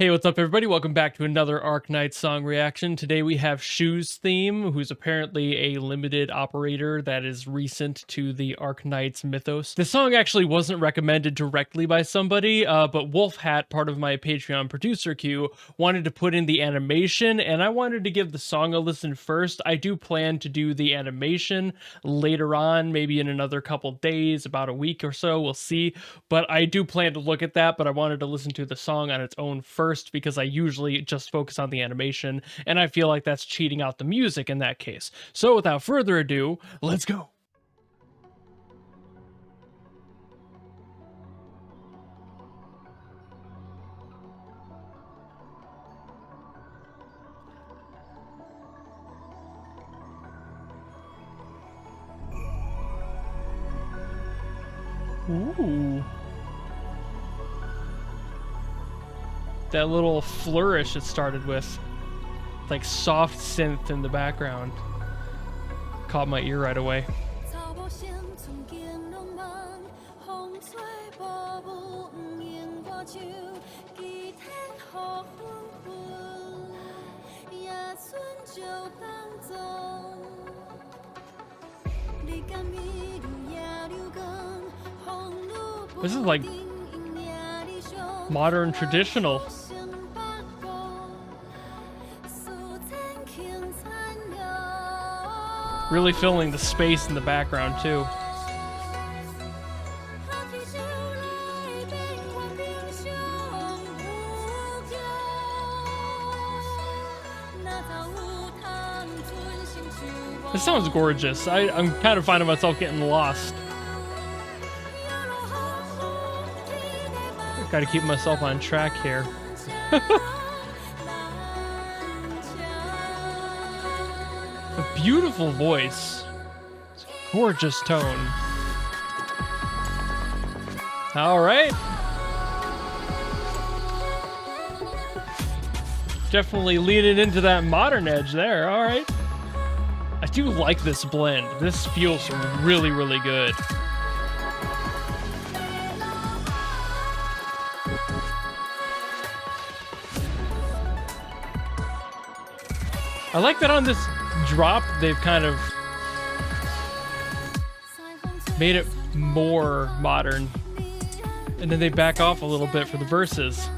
Hey, what's up, everybody? Welcome back to another Arknights song reaction. Today we have Shoes Theme, who's apparently a limited operator that is recent to the Arknights mythos. This song actually wasn't recommended directly by somebody, but Wolfhat, part of my Patreon producer queue, wanted to put in the animation, and I wanted to give the song a listen first. I do plan to do the animation later on, maybe in another couple days, about a week or so, we'll see. But I do plan to look at that, but I wanted to listen to the song on its own first because I usually just focus on the animation, and I feel like that's cheating out the music in that case. So without further ado, let's go. Ooh. That little flourish it started with, like soft synth in the background, caught my ear right away. This is like modern traditional. Really filling the space in the background too. This sounds gorgeous. I'm kind of finding myself getting lost. Gotta keep myself on track here. A beautiful voice. It's a gorgeous tone. All right. Definitely leaning into that modern edge there. All right. I do like this blend. This feels really, really good. I like that on this drop, they've kind of made it more modern. And then they back off a little bit for the verses.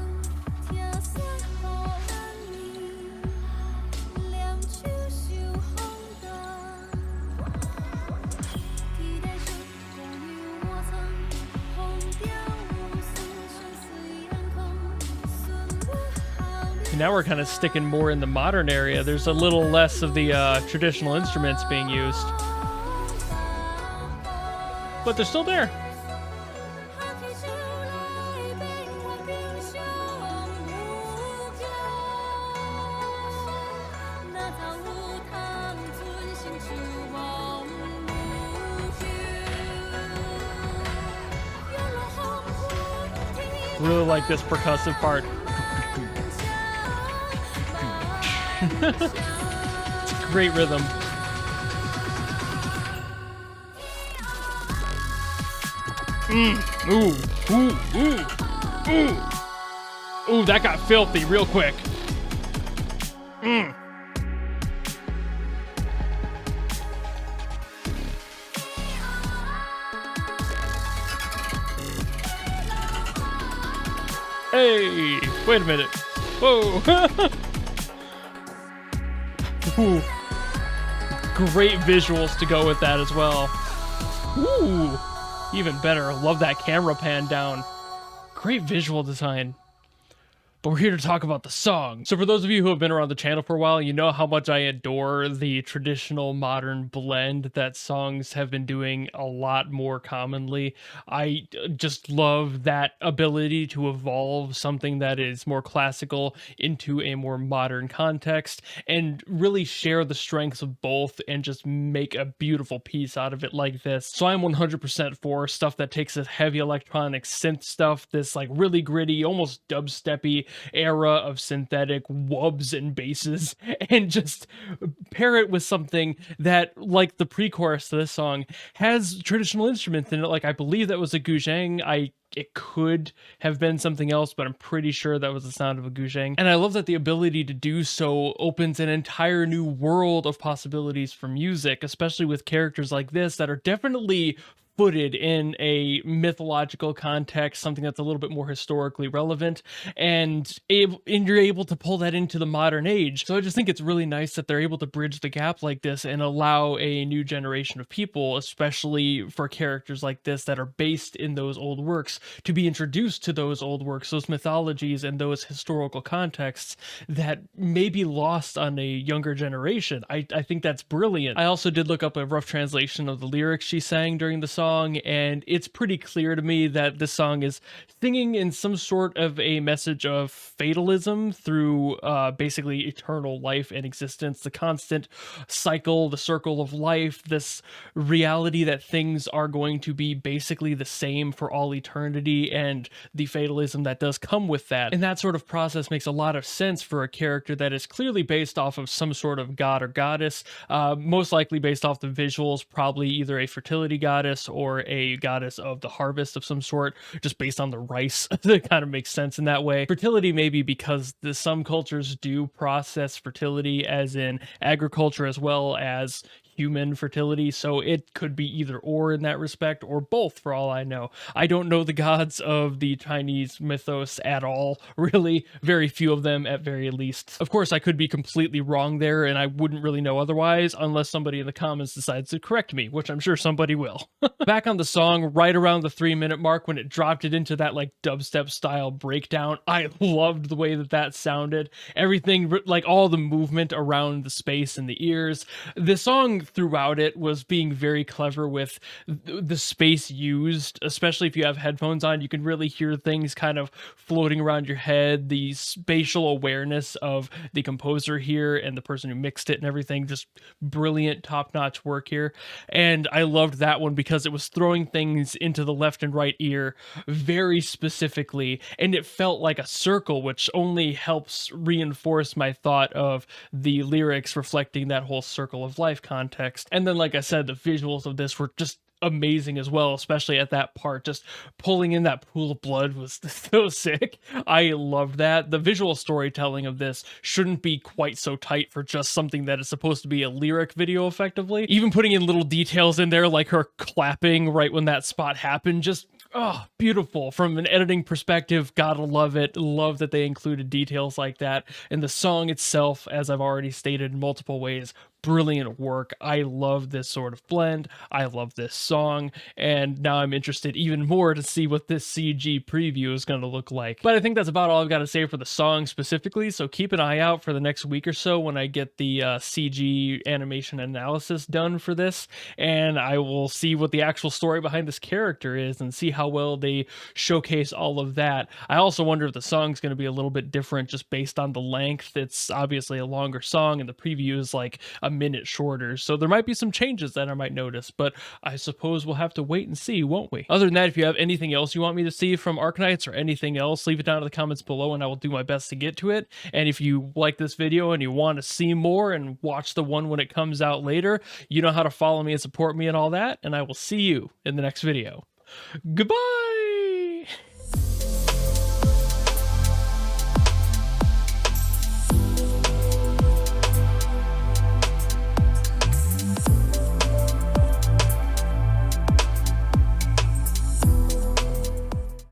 Now we're kind of sticking more in the modern area. There's a little less of the traditional instruments being used, but they're still there. Really like this percussive part. It's a great rhythm. Ooh, ooh, ooh, ooh. Ooh, that got filthy real quick. Hey, wait a minute. Whoa. Ooh. Great visuals to go with that as well. Ooh, even better. Love that camera pan down. Great visual design. But we're here to talk about the song. So for those of you who have been around the channel for a while, you know how much I adore the traditional modern blend that songs have been doing a lot more commonly. I just love that ability to evolve something that is more classical into a more modern context and really share the strengths of both and just make a beautiful piece out of it like this. So I'm 100% for stuff that takes this heavy electronic synth stuff, this like really gritty, almost dubsteppy era of synthetic wubs and basses, and just pair it with something that, like the pre-chorus to this song, has traditional instruments in it. Like I believe that was a guzheng. It could have been something else, but I'm pretty sure that was the sound of a guzheng. And I love that the ability to do so opens an entire new world of possibilities for music, especially with characters like this that are definitely footed in a mythological context, something that's a little bit more historically relevant, and you're able to pull that into the modern age. So I just think it's really nice that they're able to bridge the gap like this and allow a new generation of people, especially for characters like this that are based in those old works, to be introduced to those old works, those mythologies, and those historical contexts that may be lost on a younger generation. I think that's brilliant. I also did look up a rough translation of the lyrics she sang during the song, and it's pretty clear to me that this song is singing in some sort of a message of fatalism through basically eternal life and existence, the constant cycle, the circle of life, this reality that things are going to be basically the same for all eternity, and the fatalism that does come with that. And that sort of process makes a lot of sense for a character that is clearly based off of some sort of god or goddess, most likely based off the visuals, probably either a fertility goddess or a goddess of the harvest of some sort, just based on the rice. It kind of makes sense in that way. Fertility maybe because some cultures do process fertility as in agriculture as well as human fertility, so it could be either or in that respect, or both for all I know. I don't know the gods of the Chinese mythos at all, really. Very few of them at very least. Of course, I could be completely wrong there, and I wouldn't really know otherwise unless somebody in the comments decides to correct me, which I'm sure somebody will. Back on the song, right around the 3-minute mark when it dropped it into that like dubstep style breakdown, I loved the way that that sounded. Everything, like all the movement around the space and the ears. The song throughout it was being very clever with the space used, especially if you have headphones on. You can really hear things kind of floating around your head, the spatial awareness of the composer here and the person who mixed it and everything. Just brilliant, top-notch work here. And I loved that one because it was throwing things into the left and right ear very specifically, and it felt like a circle, which only helps reinforce my thought of the lyrics reflecting that whole circle of life context. And then, like I said, the visuals of this were just amazing as well, especially at that part. Just pulling in that pool of blood was so sick. I loved that. The visual storytelling of this shouldn't be quite so tight for just something that is supposed to be a lyric video effectively. Even putting in little details in there like her clapping right when that spot happened, just oh, beautiful. From an editing perspective, gotta love it. Love that they included details like that. And the song itself, as I've already stated in multiple ways, brilliant work. I love this sort of blend. I love this song, and now I'm interested even more to see what this CG preview is going to look like. But I think that's about all I've got to say for the song specifically, so keep an eye out for the next week or so when I get the CG animation analysis done for this, and I will see what the actual story behind this character is and see how well they showcase all of that. I also wonder if the song's going to be a little bit different just based on the length. It's obviously a longer song, and the preview is like a minute shorter, so there might be some changes that I might notice, but I suppose we'll have to wait and see, won't we? Other than that, if you have anything else you want me to see from Arknights or anything else, leave it down in the comments below and I will do my best to get to it. And if you like this video and you want to see more and watch the one when it comes out later, you know how to follow me and support me and all that, and I will see you in the next video. Goodbye!